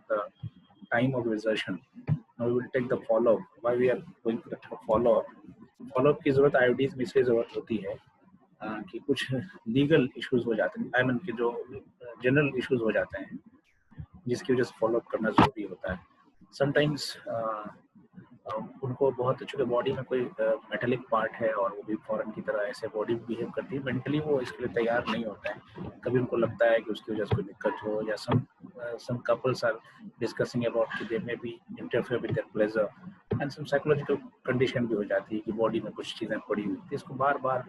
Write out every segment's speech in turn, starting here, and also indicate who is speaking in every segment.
Speaker 1: the time of insertion. Now we will take the follow up. Why we are going to the follow up? Follow up की जरूरत आईओडीज में इसलिए जरूरत होती है कि कुछ लीगल इश्यूज हो जाते हैं, आई मीन कि जो जनरल इश्यूज हो जाते हैं जिसकी वजह से फॉलो अप करना जरूरी होता है. समटाइम्स उनको बहुत, चूंकि बॉडी में कोई मेटेलिक पार्ट है और वो भी फॉरेन की तरह ऐसे बॉडी बिहेव करती है, मेंटली वो इसके लिए तैयार नहीं होता है. कभी उनको लगता है कि उसकी वजह से कोई दिक्कत हो, या some couples are discussing about कि they may be interfere with their pleasure, and some psychological condition भी हो जाती है कि बॉडी में कुछ चीज़ें पड़ी हुई थी. इसको बार बार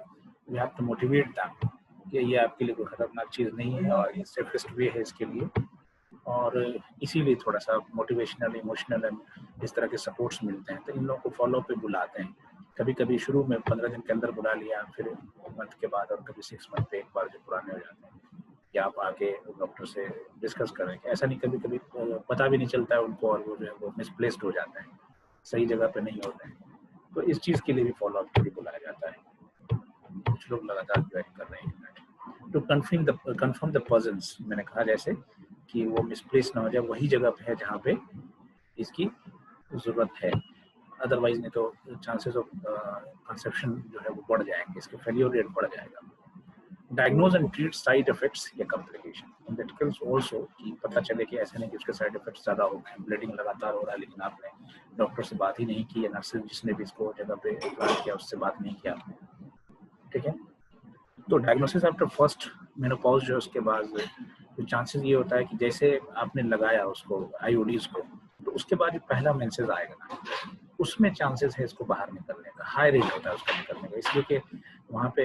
Speaker 1: we have to motivate them कि ये आपके लिए कोई खतरनाक चीज़ नहीं है और ये सेफेस्ट वे है इसके लिए. और इसीलिए थोड़ा सा मोटिवेशनल, इमोशनल एंड इस तरह के सपोर्ट्स मिलते हैं. तो इन लोगों को फॉलो पे बुलाते हैं. कभी कभी शुरू में 15 दिन के अंदर बुला लिया, फिर मंथ के बाद, और कभी 6 मंथ पे एक बार जो पुराने हो जाते हैं, या आप आके डॉक्टर से डिस्कस करें. ऐसा नहीं, कभी कभी पता भी नहीं चलता है उनको और वो जो है वो मिसप्लेस्ड हो जाते हैं, सही जगह पे नहीं होते हैं. तो इस चीज़ के लिए भी फॉलो अप के लिए बुलाया जाता है. कुछ लोग लगातार ज्वाइन कर रहे हैं टू कन्फर्म द प्रेजेंस. मैंने कहा जैसे कि वो मिसप्लेस ना हो जाए, वही जगह पे है जहाँ पे इसकी जरूरत है. अदरवाइज नहीं तो चांसेस ऑफ कंसेप्शन जो है वो बढ़ जाएंगे, इसके फेलियर रेट बढ़ जाएगा. Diagnose and treat side effects या कॉम्प्लिकेशन. इंडिकेटर्स आल्सो कि पता चले कि ऐसे नहीं कि उसके साइड इफेक्ट्स ज़्यादा हो गए, ब्लीडिंग लगातार हो रहा है, लेकिन आपने डॉक्टर से बात ही नहीं की, या नर्स जिसने भी इसको जगह पे इलाज किया उससे बात नहीं किया. ठीक है. तो डायग्नोसिस आफ्टर फर्स्ट मेनोपॉज जो उसके बाद तो चांसेस ये होता है कि जैसे आपने लगाया उसको आईओडीज को, तो उसके बाद जो पहला मेंसेस आएगा ना, उसमें चांसेस है इसको बाहर निकलने का, हाई रेट होता है उसका निकलने का. इसलिए कि वहाँ पे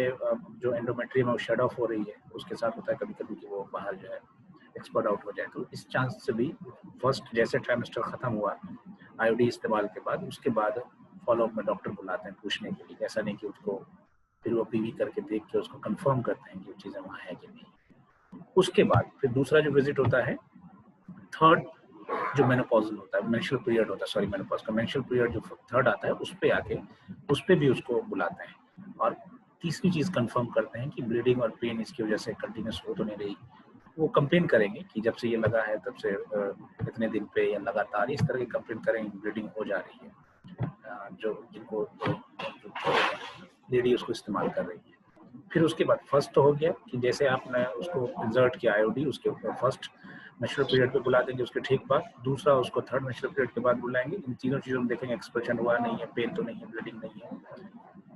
Speaker 1: जो एंडोमेट्रियम है वो शेड ऑफ हो रही है, उसके साथ होता है कभी कभी कि वो बाहर जो है एक्सपर्ट आउट हो जाए. तो इस चांस से भी फर्स्ट जैसे ट्राइमेस्टर खत्म हुआ आईओडी इस्तेमाल के बाद, उसके बाद फॉलोअप में डॉक्टर बुलाते हैं पूछने के लिए. ऐसा नहीं कि उसको फिर वो पीवी करके देख के उसको कंफर्म करते हैं कि वो चीज़ें वहाँ है कि नहीं. उसके बाद फिर दूसरा जो विजिट होता है, थर्ड जो मेनोपॉजल होता है, मेंस्ट्रुअल पीरियड होता है, सॉरी मेनोपॉज का मेंस्ट्रुअल पीरियड जो थर्ड आता है, उस पे आके उस पे भी उसको बुलाते हैं. और तीसरी चीज़ कंफर्म करते हैं कि ब्लीडिंग और पेन इसकी वजह से कंटिन्यूस हो तो नहीं रही. वो कंप्लेन करेंगे कि जब से ये लगा है तब से इतने दिन पे या लगातार इस तरह की कंप्लेन करेंगे, ब्लीडिंग हो जा रही है, जो जिनको लेडी उसको इस्तेमाल कर रही है. फिर उसके बाद फर्स्ट तो हो गया कि जैसे आपने उसको इंसर्ट किया आईओडी, उसके ऊपर फर्स्ट मेंस्ट्रुअल पीरियड पे बुला देंगे, उसके ठीक बाद. दूसरा उसको थर्ड मेंस्ट्रुअल पीरियड के बाद बुलाएंगे. इन तीनों चीज़ों में देखेंगे एक्सप्रेशन हुआ नहीं है, पेन तो नहीं है, ब्लीडिंग नहीं है.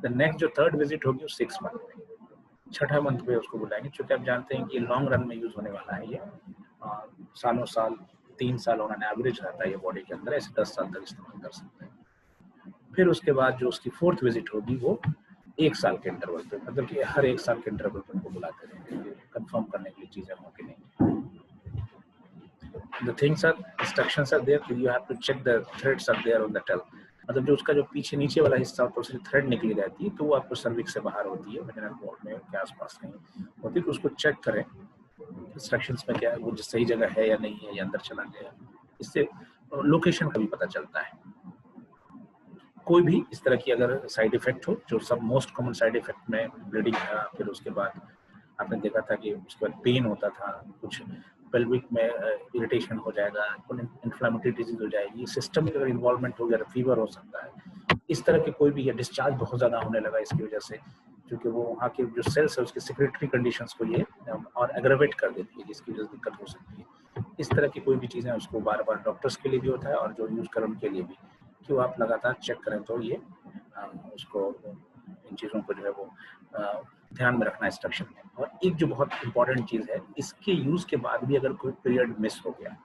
Speaker 1: द नेक्स्ट जो थर्ड विजिट होगी वो 6 मंथ में, छठा मंथ पे उसको बुलाएंगे. चूँकि आप जानते हैं कि लॉन्ग रन में यूज़ होने वाला है ये, सालों साल 3 साल ऑन एन एवरेज रहता है ये बॉडी के अंदर, ऐसे 10 साल तक इस्तेमाल कर सकते हैं. फिर उसके बाद जो उसकी फोर्थ विजिट होगी वो 1 साल के इंटरवल पे, मतलब कि हर 1 साल के इंटरवल पे उनको बुलाते रहेंगे कंफर्म करने के लिए चीज़ें हो कि नहीं. The things are, instructions are there, you have to check the threads are there on the tail. मतलब जो उसका जो पीछे नीचे वाला हिस्सा होता है उससे थ्रेड निकली रहती है, तो वो आपको सर्विक्स से बाहर होती है, वेजिनल वॉल में के आसपास कहीं होती है. तो उसको चेक करें इंस्ट्रक्शंस में क्या है, वो सही जगह है या नहीं है, या अंदर चला गया. इससे लोकेशन का भी पता चलता है. कोई भी इस तरह की अगर साइड इफेक्ट हो, जो सब मोस्ट कॉमन साइड इफेक्ट में ब्लीडिंग था, फिर उसके बाद आपने देखा था कि उसके बाद पेन होता था, कुछ पेल्विक में इरिटेशन हो जाएगा, इन्फ्लेमेटरी डिजीज हो जाएगी, सिस्टम में अगर इन्वॉल्वमेंट हो गया तो फीवर हो सकता है. इस तरह के कोई भी, या डिस्चार्ज बहुत ज़्यादा होने लगा इसकी वजह से, क्योंकि वो वहाँ के जो सेल्स है उसके सेक्रेटरी कंडीशंस को ये और एग्रावेट कर देती है, जिसकी वजह से दिक्कत हो सकती है. इस तरह की कोई भी चीज़ें उसको बार बार डॉक्टर्स के लिए भी होता है और जो यूज़ करें उनके लिए भी, कि वो आप लगातार चेक करें. तो ये उसको इन चीज़ों को जो है वो ध्यान में रखना इंस्ट्रक्शन में. और एक जो बहुत इंपॉर्टेंट चीज़ है, इसके यूज़ के बाद भी अगर कोई पीरियड मिस हो गया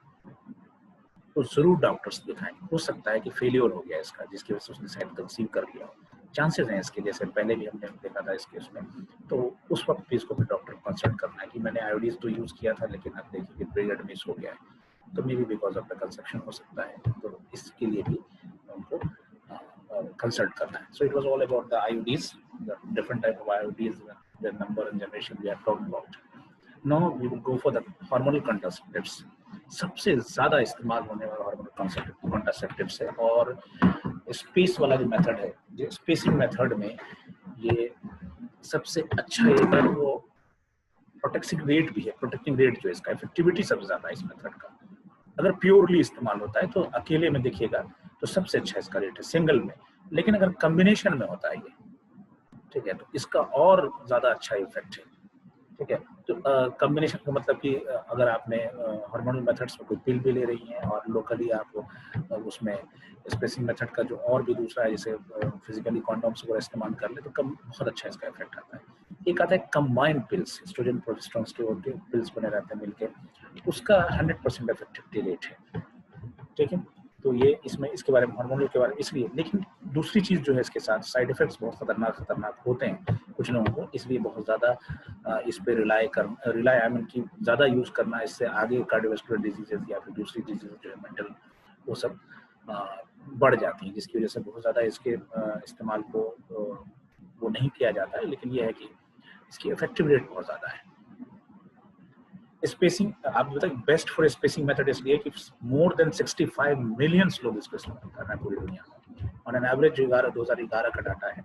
Speaker 1: तो ज़रूर डॉक्टर्स दिखाएं. हो सकता है कि फेलियर हो गया इसका, जिसकी वजह से उसने शायद कंसीव कर लिया हो. चांसेस हैं इसके, जैसे पहले भी हमने देखा था इस केस में. तो उस वक्त भी इसको फिर डॉक्टर को कंसल्ट करना है कि मैंने आईओडीज तो यूज़ किया था, लेकिन अब देखिए कि पीरियड मिस हो गया है, तो may be because of the conception हो सकता है. तो इसके लिए भी उनको consult करना है. So it was all about the IUDs, the different type of IUDs, the number and generation we are talking about. Now we will go for the hormonal contraceptives. सबसे ज़्यादा इस्तेमाल होने वाला हार्मोनल कॉन्ट्रासेप्टिव्स है, और space वाला जो method है, जो स्पेसिंग मेथड में ये सबसे अच्छा है. वो प्रोटेक्टिंग रेट भी है, प्रोटेक्टिंग रेट जो इसका इफेक्टिविटी सबसे ज़्यादा है इस मेथड का. अगर प्योरली इस्तेमाल होता है तो अकेले में देखिएगा तो सबसे अच्छा इसका रेट है सिंगल में, लेकिन अगर कॉम्बिनेशन में होता है ये, ठीक है, तो इसका और ज़्यादा अच्छा इफेक्ट है, ठीक है। तो कॉम्बिनेशन का मतलब कि अगर आपने हार्मोनल मेथड्स में कोई पिल भी ले रही हैं और लोकली आप उसमें स्पेसिंग मेथड का जो और भी दूसरा है जैसे फिजिकली कॉन्डोम्स वगैरह इस्तेमाल कर ले तो कम बहुत अच्छा इसका इफेक्ट आता है। एक आता है कंबाइंड पिल्स, एस्ट्रोजन प्रोजेस्टेरोन के पिल्स बने रहते हैं मिलके, उसका 100% इफेक्टिविटी रेट है, ठीक है। तो ये इसमें इसके बारे में हार्मोनल के बारे में इसलिए, लेकिन दूसरी चीज़ जो है इसके साथ साइड इफेक्ट्स बहुत खतरनाक होते हैं कुछ लोगों को, इसलिए बहुत ज़्यादा इस पे रिलाई आई मीन की ज़्यादा यूज़ करना, इससे आगे कार्डियोवास्कुलर डिजीजेज या फिर दूसरी डिजीज जो है मेंटल वो सब बढ़ जाती हैं, जिसकी वजह से बहुत ज़्यादा इसके इस्तेमाल को वो नहीं किया जाता है, लेकिन ये है कि इसकी इफेक्टिव रेट बहुत ज़्यादा है। स्पेसिंग आप बताइए बेस्ट फॉर स्पेसिंग मेथड इसलिए कि मोर देन 65 मिलियन लोग इसको इस्तेमाल कर रहे हैं पूरी दुनिया में। ऑन एन एवरेज 2011 का डाटा है,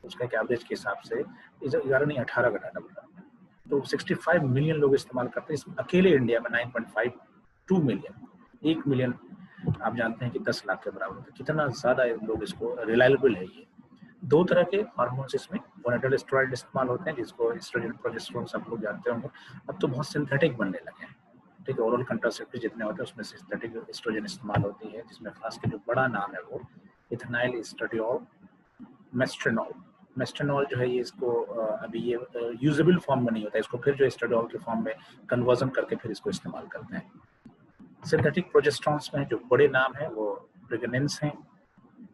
Speaker 1: उसका एक एवरेज के हिसाब से 11 नहीं 18 का डाटा बता रहा है, तो 65 मिलियन लोग इस्तेमाल करते हैं। इसमें अकेले इंडिया में 9.52 मिलियन, 1 मिलियन आप जानते हैं कि 10 लाख के बराबर होता है, कितना ज़्यादा लोग इसको रिलायबल है। ये दो तरह के हार्मोन्स इसमें गोनाडल स्टेरॉइड इस्तेमाल होते हैं जिसको एस्ट्रोजन प्रोजेस्टेरोन सब लोग जानते होंगे। अब तो बहुत सिंथेटिक बनने लगे हैं, ठीक है, ओरल कंट्रासेप्टिव जितने होते हैं उसमें सिंथेटिक एस्ट्रोजन इस्तेमाल होती है, जिसमें खास के जो बड़ा नाम है वो इथेनाइल एस्ट्राडियोल मेस्ट्रेनॉल। मेस्ट्रेनॉल जो है ये इसको अभी ये यूजेबल फॉर्म में नहीं होता है, इसको फिर जो एस्ट्राडियोल के फॉर्म में कन्वर्जन करके फिर इसको इस्तेमाल करते हैं। सिंथेटिक प्रोजेस्टेरोन्स में जो बड़े नाम है वो प्रेग्नेंस हैं,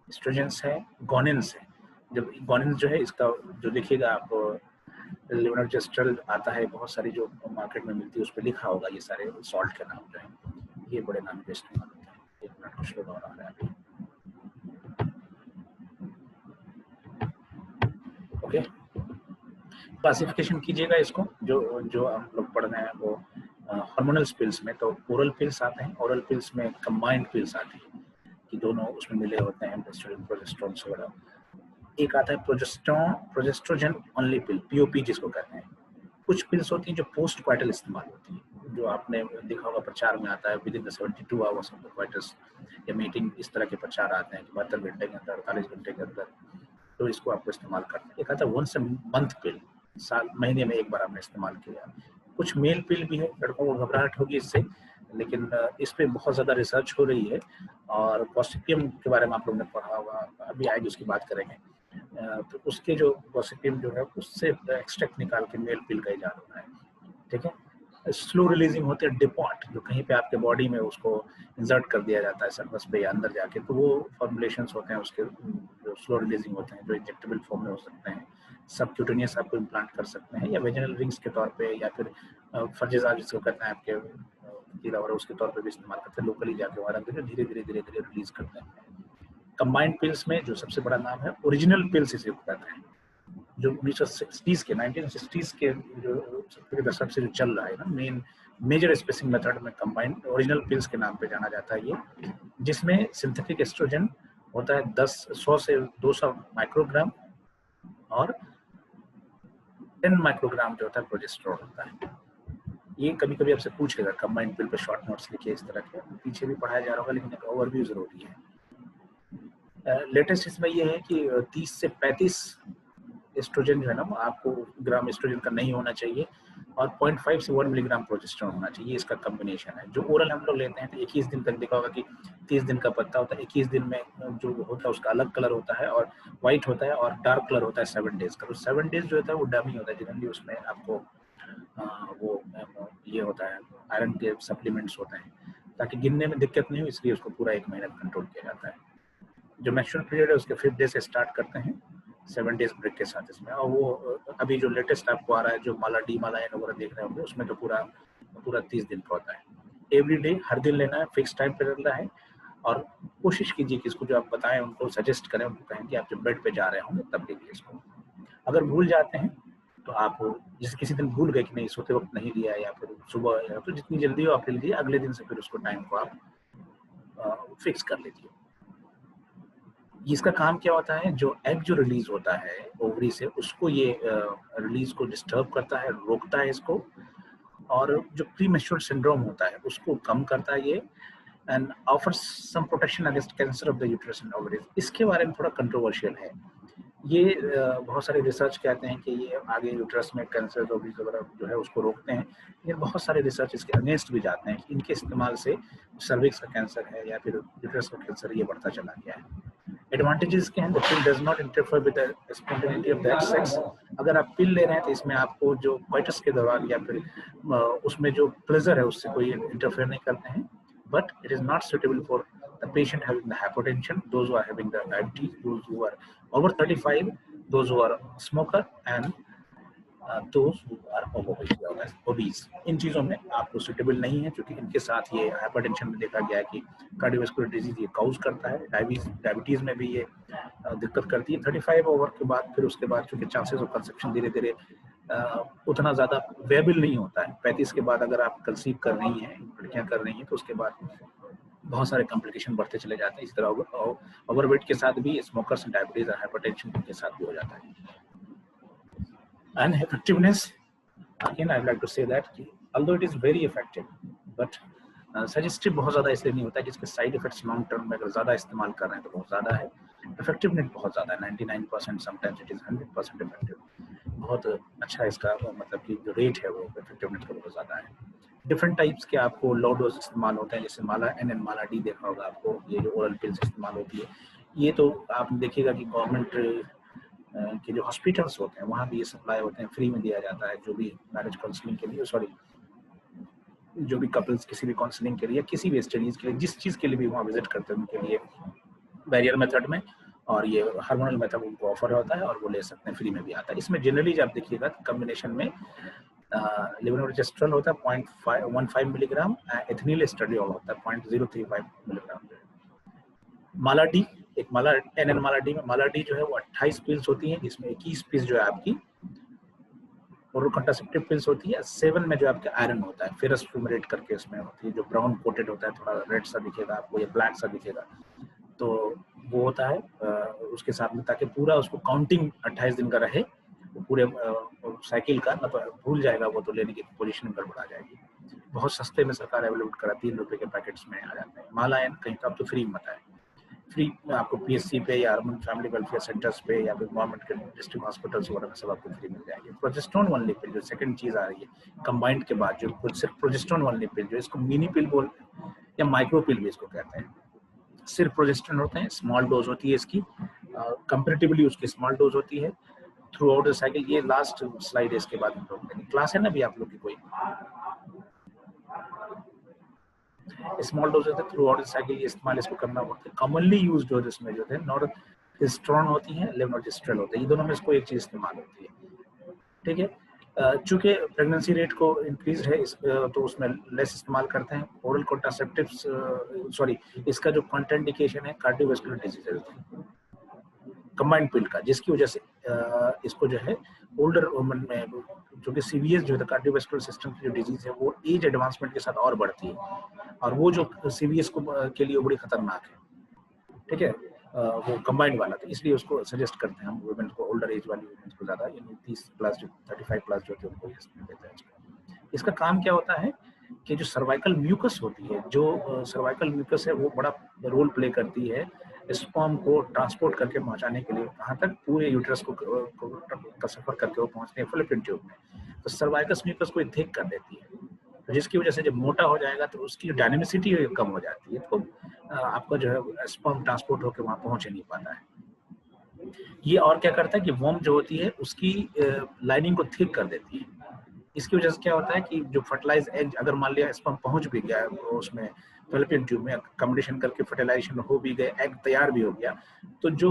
Speaker 1: एस्ट्रोजेंस है, गोनिन्स है। जब गोनिन्स जो है इसका जो देखिएगा आप लेवोनर्जेस्ट्रल आता है, बहुत सारी जो मार्केट में मिलती है उस पर लिखा होगा ये सारे सॉल्ट के नाम जो है, ये बड़े नाम के इस्तेमाल होते हैं। एक मिनट कुछ लोग और आ रहे हैं अभी, ओके। क्लासिफिकेशन कीजिएगा इसको, जो जो हम लोग पढ़ रहे हैं वो हार्मोनल पिल्स में, तो ओरल पिल्स आते हैं, ओरल पिल्स में कंबाइंड पिल्स आती है कि दोनों उसमें मिले होते हैं एस्ट्रोजन प्रोजेस्टेरोन वगैरह। एक आता है प्रोजेस्ट्रोजन ओनली पिल, पीओपी जिसको कहते हैं। कुछ पिल्स होती हैं जो पोस्ट क्वाइटल इस्तेमाल होती हैं, जो आपने देखा होगा प्रचार में आता है with in the 72 hours of the coitus या मीटिंग, इस तरह के प्रचार आते हैं कि 72 घंटे के अंदर, 48 घंटे के अंदर, तो इसको आपको इस्तेमाल करना है। एक आता है वंस अ मंथ पिल, साल महीने में एक बार आपने इस्तेमाल किया। कुछ मेल पिल भी है, लड़कों को घबराहट होगी इससे, लेकिन इस पर बहुत ज़्यादा रिसर्च हो रही है, और गॉसिपियम के बारे में आप लोगों ने पढ़ा होगा, अभी आएगी उसकी बात करेंगे। तो उसके जो गॉसिपियम जो है उससे एक्सट्रैक्ट निकाल के मेल पिल का इजाद होता है, ठीक है। स्लो रिलीजिंग होते हैं डिपॉट, जो कहीं पे आपके बॉडी में उसको इंसर्ट कर दिया जाता है सर्फस पे या अंदर जाके, तो वो फॉर्मुलेशंस होते हैं उसके जो स्लो रिलीजिंग होते हैं, जो इंजेक्टेबल फॉर्म में हो सकते हैं, सबक्यूटेनियस आपको इम्प्लांट कर सकते हैं, या वेजिनल रिंग्स के तौर पे, या फिर फर्जेजाब जिसको कहते हैं आपके कीड़ा और उसके तौर पे भी इस्तेमाल करते हैं, लोकली जाके वहाँ धीरे धीरे धीरे धीरे धीरे रिलीज करते हैं। कंबाइंड पिल्स में जो सबसे बड़ा नाम है ओरिजिनल पिल्स इसे कहते हैं, जो 1960s के जो दशक से जो चल रहा है ना, मेजर स्पेसिंग मेथड में कंबाइंड ओरिजिनल पिल्स के नाम पे जाना जाता है ये, जिसमें सिंथेटिक एस्ट्रोजन होता है 100 से 200 माइक्रोग्राम, और 10 माइक्रोग्राम जो होता है प्रोजेस्टेरोन होता है। ये कभी कभी आपसे पूछेगा कंबाइंड पिल पे शॉर्ट नोट्स लिखिए, इस तरह के पीछे भी पढ़ाया जा रहा होगा, लेकिन एक ओवरव्यू जरूरी है। लेटेस्ट इसमें ये है कि 30 से 35 एस्ट्रोजन जो है ना आपको ग्राम एस्ट्रोजन का नहीं होना चाहिए, और 0.5 से 1 मिलीग्राम प्रोजेस्टेरोन होना चाहिए, इसका कॉम्बिनेशन है। जो ओरल हम लोग लेते हैं तो 21 दिन तक देखा होगा कि 30 दिन का पत्ता होता है, 21 दिन में जो होता है उसका अलग कलर होता है, और व्हाइट होता है, और डार्क कलर होता है 7 डेज का। तो 7 डेज जो होता है वो डमी होता है, जनरली उसमें आपको वो ये होता है आयरन के सप्लीमेंट्स होते हैं, ताकि गिनने में दिक्कत नहीं हो, इसलिए उसको पूरा 1 महीना कंट्रोल किया जाता है। जो मैच्योर पीरियड है उसके 5th डे से स्टार्ट करते हैं, 7 डेज ब्रेक के साथ इसमें। और वो अभी जो लेटेस्ट आपको आ रहा है जो माला डी मालायन वगैरह देख रहे होंगे, उसमें तो पूरा 30 दिन का होता है। एवरी डे, हर दिन लेना है, फिक्स टाइम पे रहना है, और कोशिश कीजिए कि इसको जो आप बताएं उनको सजेस्ट करें, उनको कहें कि आप जब बेड पे जा रहे होंगे तब लीजिए इसको। अगर भूल जाते हैं तो आप जैसे किसी दिन भूल गए कि नहीं सोते वक्त नहीं लिया, या फिर सुबह, या तो जितनी जल्दी हो आप ले लीजिए, अगले दिन से फिर उसको टाइम को आप फिक्स कर लीजिए। इसका काम क्या होता है, जो एग जो रिलीज होता है ओवरी से, उसको ये रिलीज को डिस्टर्ब करता है, रोकता है इसको, और जो प्री मैच्योर सिंड्रोम होता है उसको कम करता है ये, and offers some protection against cancer of the uterus and ovaries. इसके बारे में थोड़ा कंट्रोवर्शियल है ये। बहुत सारे रिसर्च कहते हैं कि ये आगे यूट्रस में कैंसर ओवरीज वगैरह जो है उसको रोकते हैं, लेकिन बहुत सारे रिसर्च इसके अगेंस्ट भी जाते हैं कि इनके इस्तेमाल से सर्विक्स का कैंसर है या फिर यूट्रस का कैंसर ये बढ़ता चला गया है। एडवांटेजेस के हैं, the pill does not interfere with the spontaneity of that sex. अगर आप पिल ले रहे हैं तो इसमें आपको जो कोइटस के दौरान या फिर उसमें जो प्लेजर है उससे कोई इंटरफेयर नहीं करते हैं। But it is not suitable for the patient having the hypertension, those who are having the diabetes, those who are over 35, those who are smoker and those who are obese। इन चीज़ों में आपको suitable नहीं है, क्योंकि इनके साथ ये hypertension में देखा गया है कि कार्डियोवास्कुलर डिजीज ये काउज करता है, डायबिटीज़ में भी ये दिक्कत करती है 35 ओवर के बाद। फिर उसके बाद चूँकि चांसेस ऑफ कंसेप्शन धीरे धीरे उतना ज़्यादा वेबल नहीं होता है। 35 के बाद अगर आप कंसीव कर रही हैं, लड़कियाँ कर रही हैं, तो उसके बाद बहुत सारे कॉम्प्लिकेशन बढ़ते चले जाते हैं। इस तरह ओवरवेट के साथ भी स्मोकर्स, डायबिटीज और हाइपरटेंशन के साथ भी हो जाता है। And effectiveness, again I would like to say that कि although it is very effective, but suggestive बहुत ज़्यादा इसलिए नहीं होता है, जिसके साइड इफेक्ट्स लॉन्ग टर्म में अगर ज़्यादा इस्तेमाल कर रहे हैं तो बहुत ज़्यादा है। इफेक्टिवनेस बहुत ज़्यादा है, 99%, समटाइम्स इट इज़ 100% इफेक्टिव। बहुत अच्छा इसका मतलब कि जो रेट है वो इफेक्टिवनेस का बहुत ज़्यादा है। डिफरेंट टाइप्स के आपको लो डोज इस्तेमाल होते हैं, जैसे माला एन एंड माला डी देखा होगा आपको, ये जो ओरल पिल्स इस्तेमाल होती है, ये तो आप देखिएगा कि गवर्नमेंट के जो हॉस्पिटल्स होते हैं वहाँ भी ये सप्लाई होते हैं, फ्री में दिया जाता है। जो भी मैरिज काउंसलिंग के लिए, सॉरी, जो भी कपल्स किसी भी काउंसलिंग के लिए, किसी भी स्टडीज के लिए, जिस चीज़ के लिए भी वहाँ विजिट करते हैं उनके लिए बैरियर मेथड में और ये हार्मोनल मेथड उनको ऑफर होता है और वो ले सकते हैं, फ्री में भी आता है। इसमें जनरली जब देखिएगा कॉम्बिनेशन में लेवोनोर्जेस्ट्रल होता है 0.15 मिलीग्राम, एथिनिल एस्ट्राडियोल होता है 0.035 मिलीग्राम। माला डी, एक माला एन एन माला डी में, माला डी जो है वो 28 पिल्स होती हैं, जिसमें 21 पिल्स जो है आपकी ओरल कंट्रासेप्टिव पिल्स होती है। 7 में जो आपका आयरन होता है, फेरस फ्यूमेरेट करके उसमें होती है, जो ब्राउन कोटेड होता है, थोड़ा रेड सा दिखेगा आपको या ब्लैक सा दिखेगा, तो वो होता है उसके साथ में, ताकि पूरा उसको काउंटिंग 28 दिन का रहे, पूरे साइकिल का ना, तो भूल जाएगा वो तो लेने की पोजीशन गड़बड़ा जाएगी। बहुत सस्ते में सरकार अवेलेबल करा, 3 रुपए के पैकेट्स में आ जाते हैं। माला एन कहीं तो अब तो फ्री में आता है, फ्री में आपको पीएससी पे या अर्बन फैमिली वेलफेयर सेंटर्स पे या फिर गवर्नमेंट के डिस्ट्रिक्ट हॉस्पिटल्स वगैरह में सब आपको फ्री मिल जाएगी। प्रोजेस्टेरोन ओनली पिल जो सेकंड चीज आ रही है कंबाइंड के बाद, जो सिर्फ प्रोजेस्टेरोन ओनली पिल, जो इसको मिनी पिल बोल या माइक्रो पिल भी इसको कहते हैं, सिर्फ प्रोजेस्टेरोन होते हैं, स्मॉल डोज होती है इसकी, कंपैरेटिवली उसकी स्मॉल डोज होती है थ्रू आउट द साइकिल। ये लास्ट स्लाइड है, इसके बाद हम लोग क्लास है ना अभी आप लोग की कोई, स्मॉल डोज होते हैं थ्रू आउट द साइकिल, ये इस्तेमाल इसको करना पड़ता है। कॉमनली यूज्ड डोजेस में जो है नॉर्थिस्ट्रोन होती है, लेवोनोर्जेस्ट्रल होता है, ये दोनों में इसको एक चीज इस्तेमाल होती है, ठीक है। चूंकि प्रेगनेंसी रेट को इंक्रीज है तो उसमें लेस इस्तेमाल करते हैं ओरल कॉन्ट्रासेप्टिव्स, सॉरी, इसका जो कॉन्ट्राइंडिकेशन है कार्डियोवास्कुलर डिजीजेज कंबाइंड पिल का, जिसकी वजह से इसको जो है ओल्डर वुमन में, जो कि सीवीएस जो है कार्डियोवास्कुलर सिस्टम की जो डिजीज है वो एज एडवांसमेंट के साथ और बढ़ती है, और वो जो सीवीएस को के लिए बड़ी खतरनाक है, ठीक है, वो कंबाइंड वाला, तो इसलिए उसको सजेस्ट करते हैं हम वुमेन को, ओल्डर एज वाली वुमेन को ज्यादा, यानी 30 प्लस जो 35 प्लस जो उनको देते हैं। इसका काम क्या होता है कि जो सर्वाइकल म्यूकस होती है, जो सर्वाइकल म्यूकस है वो बड़ा रोल प्ले करती है स्पर्म को ट्रांसपोर्ट करके पहुंचाने के लिए, कहाँ तक, पूरे यूट्रस का सफर करके वो पहुंचते हैं फैलोपियन ट्यूब में, तो सर्वाइकस म्यूकस को थिक कर देती है, तो जिसकी वजह से जब मोटा हो जाएगा तो उसकी डायनेमिसिटी कम हो जाती है, तो आपका जो है स्पर्म ट्रांसपोर्ट होकर वहां पहुंच नहीं पाता है। ये और क्या करता है कि वॉर्म जो होती है उसकी लाइनिंग को थिक कर देती है। इसकी वजह से क्या होता है कि जो फर्टिलाइज एग, अगर मान लिया स्पर्म पहुंच भी गया उसमें फैलोपियन ट्यूब में, कम्युनिकेशन करके फर्टिलाइजेशन हो भी गए, एग तैयार भी हो गया, तो जो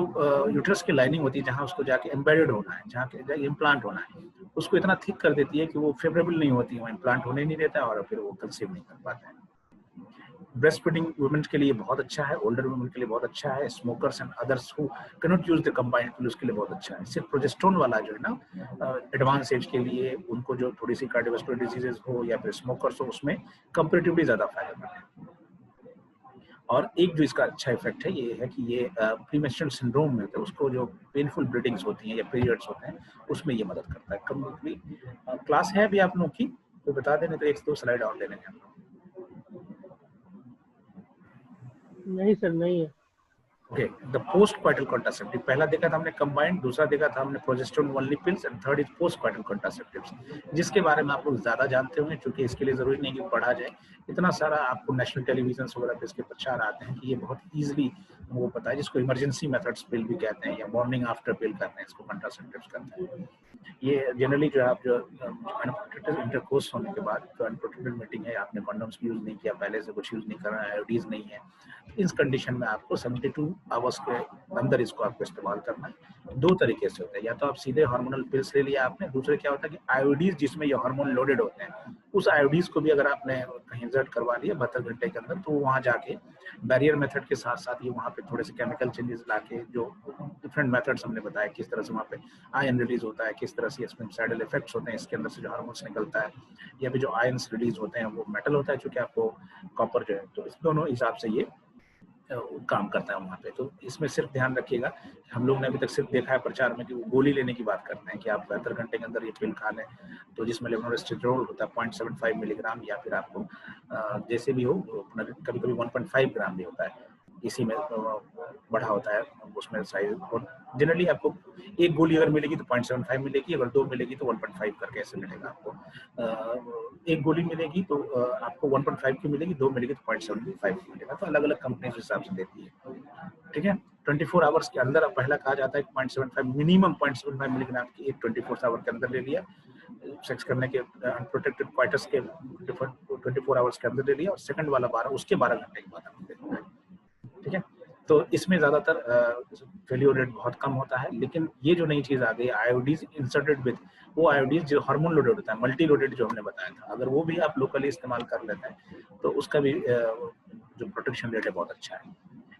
Speaker 1: यूट्रस की लाइनिंग होती है जहां उसको जाके एम्बेडेड होना है, जहाँ जाके इम्प्लांट होना है, उसको इतना थिक कर देती है कि वो फेवरेबल नहीं होती है, वो इम्प्लांट होने नहीं देता और फिर वो कंसीव नहीं कर पाता है। ब्रेस्ट फीडिंग वुमेन के लिए बहुत अच्छा है, ओल्डर वुमेन के लिए बहुत अच्छा है, smokers and others who can not use the combined pill उसके लिए बहुत अच्छा है। सिर्फ प्रोजेस्टेरोन वाला जो है ना एडवांस एज के लिए, उनको जो थोड़ी सी कार्डियोवास्कुलर डिजीजेस हो या फिर स्मोकर्स हो, उसमें कंपैरेटिवली ज्यादा फायदेमंद है। और एक जो इसका अच्छा इफेक्ट है ये है कि ये प्रीमेंस्ट्रुअल सिंड्रोम में उसको जो पेनफुल ब्लीडिंग्स होती हैं या पीरियड्स होते हैं उसमें ये मदद करता है कम्प्लीटली। क्लास है अभी आप लोगों की तो बता देने, तो एक दो स्लाइड और ले लेंगे हम लोग।
Speaker 2: नहीं सर, नहीं है।
Speaker 1: Okay, the post quartile contraceptive, पहला देखा था हमने कंबाइंड, दूसरा देखा था हमने progesterone only pills, and third is post quartile contraceptives, जिसके बारे में आप लोग ज्यादा जानते होंगे, क्योंकि इसके लिए जरूरी नहीं कि पढ़ा जाए, इतना सारा आपको नेशनल टेलीविजन वगैरह पे इसके प्रचार आते हैं कि ये बहुत इजीली वो पता है, जिसको इमरजेंसी मेथड्स पिल भी कहते हैं या मॉर्निंग आफ्टर पिल कहते हैं, इसको कॉन्ट्रासेप्टिव्स कहते हैं। ये जनरली जो आप जो अनप्रोटेक्टेड इंटरकोर्स होने के बाद जो अनप्रोटेक्टेड मीटिंग है, आपने कंडोम्स यूज नहीं किया, पहले से कुछ यूज नहीं कर रहा है, आईओडीज नहीं है, इस कंडीशन में आपको 72 आवर्स के अंदर इसको आपको इस्तेमाल करना है। दो तरीके से होता है, या तो आप सीधे हार्मोनल पिल्स ले लिया आपने, दूसरे क्या होता है कि आयोडीज जिसमें ये हार्मोन लोडेड होते हैं, उस आयोडीज को भी अगर आपने कहीं इंजर्ट करवा लिया 72 घंटे के अंदर, तो वहाँ जाके बैरियर मेथड के साथ साथ ये वहाँ पे थोड़े से केमिकल चेंजेस लाके, जो डिफरेंट मेथड्स हमने बताया किस तरह से वहाँ पे आयन रिलीज होता है, किस तरह से इसमें साइडल इफेक्ट्स होते हैं, इसके अंदर से जो हार्मोन्स निकलता है, या फिर जो आयन्स रिलीज होते हैं वो मेटल होता है चूंकि आपको कॉपर जो है, तो इस दोनों हिसाब से ये काम करता है वहाँ पे। तो इसमें सिर्फ ध्यान रखिएगा, हम लोग ने अभी तक सिर्फ देखा है प्रचार में कि वो गोली लेने की बात करते हैं कि आप 72 घंटे के अंदर ये पिल खा लें, तो जिसमें लेवोनोरेस्टिड्रोल होता है 0.75 मिलीग्राम, या फिर आपको जैसे भी हो, कभी कभी 1.5 ग्राम भी होता है, इसी में बढ़ा होता है उसमें साइज। और जनरली आपको एक गोली अगर मिलेगी तो 0.75 मिलेगी, अगर दो मिलेगी तो 1.5 करके ऐसे मिलेगा आपको। एक गोली मिलेगी तो आपको 1.5 की मिलेगी, दो मिलेगी तो 0.75 की मिलेगा, तो अलग अलग कंपनी उस हिसाब से देती है, ठीक है। 24 आवर्स के अंदर अब पहला कहा जाता है 0.75 मिनिमम 0.75 मिलीग्राम की एक 24 आवर के अंदर ले लिया, सेक्स करने के अनप्रोटेक्टेड क्वार्टर्स के 24 आवर्स के अंदर ले लिया, और सेकंड वाला 12 उसके 12 घंटे के बाद आपको देना है, ठीक है। तो इसमें ज्यादातर फेल्योर रेट बहुत कम होता है, लेकिन ये जो नई चीज आ गई आयोडीज इंसर्टेड विद, वो आयोडीज जो हार्मोन लोडेड होता है, मल्टी लोडेड जो हमने बताया था, अगर वो भी आप लोकली इस्तेमाल कर लेते हैं तो उसका भी जो प्रोटेक्शन रेट है बहुत अच्छा है।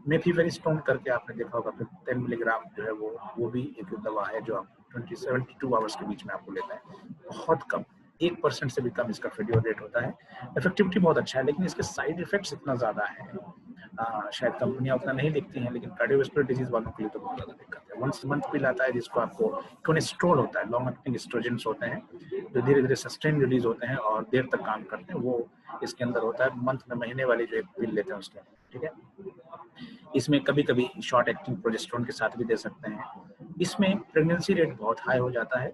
Speaker 1: मेफीवेरिस्टोन करके आपने देखा होगा, 10 मिलीग्राम जो है वो भी एक दवा है जो आप 72 आवर्स के बीच में आपको लेना है, बहुत कम, 1% से भी कम इसका फेल्योर रेट होता है। इफेक्टिविटी बहुत अच्छा है, लेकिन इसके साइड इफेक्ट्स इतना ज्यादा है, शायद कंपनियां उतना नहीं दिखती हैं, लेकिन कार्डियोवास्कुलर डिजीज वालों के लिए तो बहुत ज्यादा दिक्कत है। वंस मंथ पिल आता है जिसको आपको कोलेस्ट्रॉल होता है, लॉन्ग एक्टिंग एस्ट्रोजेंस होते हैं जो धीरे धीरे सस्टेन रिलीज होते हैं और देर तक काम करते हैं, वो इसके अंदर होता है, मंथ में महीने वाली जो एक पिल लेते हैं उसके, ठीक है। इसमें कभी कभी शॉर्ट एक्टिंग प्रोजेस्टेरोन के साथ भी दे सकते हैं। इसमें प्रेगनेंसी रेट बहुत हाई हो जाता है,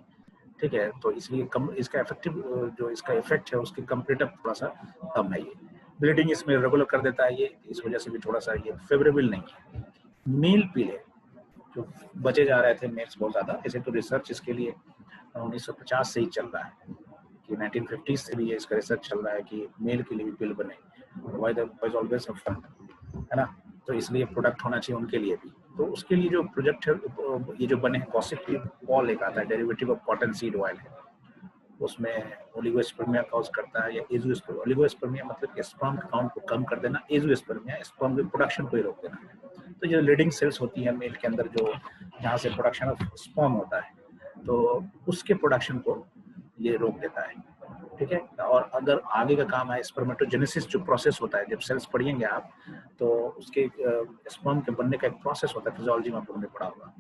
Speaker 1: ठीक है, तो इसलिए कम इसका इफेक्टिव जो इसका इफेक्ट है उसकी कंपेरेटिव थोड़ा सा कम है। ये ब्लीडिंग इसमें रेगुलर कर देता है, ये इस वजह से भी थोड़ा सा ये फेवरेबल नहीं है। मेल पिल है जो बचे जा रहे थे मेल्स बहुत ज्यादा, ऐसे तो रिसर्च इसके लिए 1950 से ही चल रहा है कि 1950 से भी ये इसका रिसर्च चल रहा है कि मेल के लिए भी पिल बने, why the boys always have fun, है ना, तो इसलिए प्रोडक्ट होना चाहिए उनके लिए भी। तो उसके लिए जो प्रोजेक्ट है ये जो बने हैं, कॉसिक पॉल एक आता है, derivative of cotton seed oil है, उसमें ओलिगोस्पर्मिया कॉज करता है, या एज़ोस्पर्मिया, ओलिगोस्पर्मिया मतलब स्पर्म काउंट को कम कर देना, एज़ोस्पर्मिया स्पर्म के प्रोडक्शन को ही रोक देना। तो जो लीडिंग सेल्स होती है मेल के अंदर, जो जहाँ से प्रोडक्शन ऑफ स्पर्म होता है, तो उसके प्रोडक्शन को ये रोक देता है, ठीक है। और अगर आगे का काम है स्पर्मेटोजेनेसिस जो प्रोसेस होता है, जब सेल्स पढ़िएंगे आप तो उसके स्पर्म के बनने का एक प्रोसेस होता है, फिजियोलॉजी में आप लोगों ने पढ़ा होगा,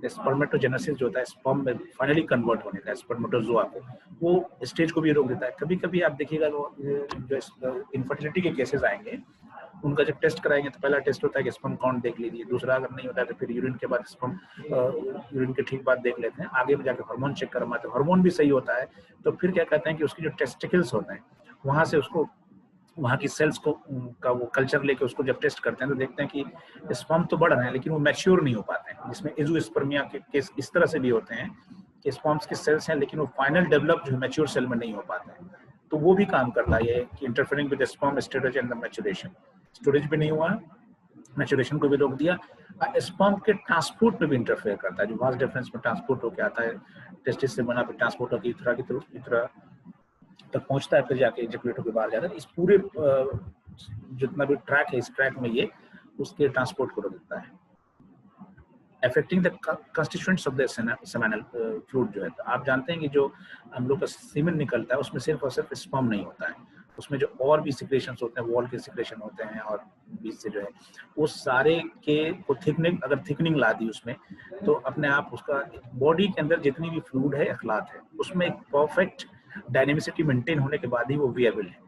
Speaker 1: स्पर्मेटोजेनेसिस जो होता है स्पर्म में फाइनली कन्वर्ट होने का, स्पर्मेटोजोआ को, वो स्टेज को भी रोक देता है। कभी कभी आप देखिएगा जो इनफर्टिलिटी के केसेस आएंगे, उनका जब टेस्ट कराएंगे तो पहला टेस्ट होता है कि स्पर्म काउंट देख लीजिए, दूसरा अगर नहीं होता है तो फिर यूरिन के बाद स्पर्म यूरिन के ठीक बाद देख लेते हैं, आगे में जाकर हार्मोन चेक करवाते हैं, हार्मोन भी सही होता है तो फिर क्या कहते हैं कि उसकी जो टेस्टिकल्स होते हैं वहां से उसको, वहाँ की सेल्स को का वो कल्चर लेके उसको जब टेस्ट करते हैं तो देखते हैं कि स्पर्म तो बढ़ रहे हैं लेकिन वो मैच्योर नहीं हो पाते हैं, जिसमें एज़ोस्पर्मिया के केस इस तरह से भी होते हैं कि स्पर्म्स के सेल्स हैं लेकिन वो फाइनल डेवलप जो मैच्योर सेल में नहीं हो पाते हैं, तो वो भी काम करता है ये कि interfering with sperm storage and the maturation, storage भी नहीं हुआ, मैच्योरेशन को भी रोक दिया, स्पर्म के ट्रांसपोर्ट में भी इंटरफेयर करता है, जो वास्ट डिफरेंस में ट्रांसपोर्ट होकर आता है टेस्टिस से बना, फिर ट्रांसपोर्ट होकर इतरा तक पहुंचता है, फिर जाके इजैकुलेटर के बाहर जाता है। इस पूरे जितना भी ट्रैक है, इस ट्रैक में ये उसके ट्रांसपोर्ट को रोक देता है, affecting the constituents of the seminal fluid जो है। तो आप जानते हैं कि जो हम लोग का सीमेन निकलता है उसमें सिर्फ और सिर्फ स्पर्म नहीं होता है, उसमें जो और भी सिक्रेशंस होते हैं, वॉल के सिक्रेशन होते हैं और बीच से जो है वो सारे के को थिकनिंग, अगर थिकनिंग ला दी उसमें तो अपने आप उसका बॉडी के अंदर जितनी भी फ्लूइड है, अखलात है, उसमें एक परफेक्ट डायनेमिसिटी मेंटेन होने के बाद ही वो विएबल है,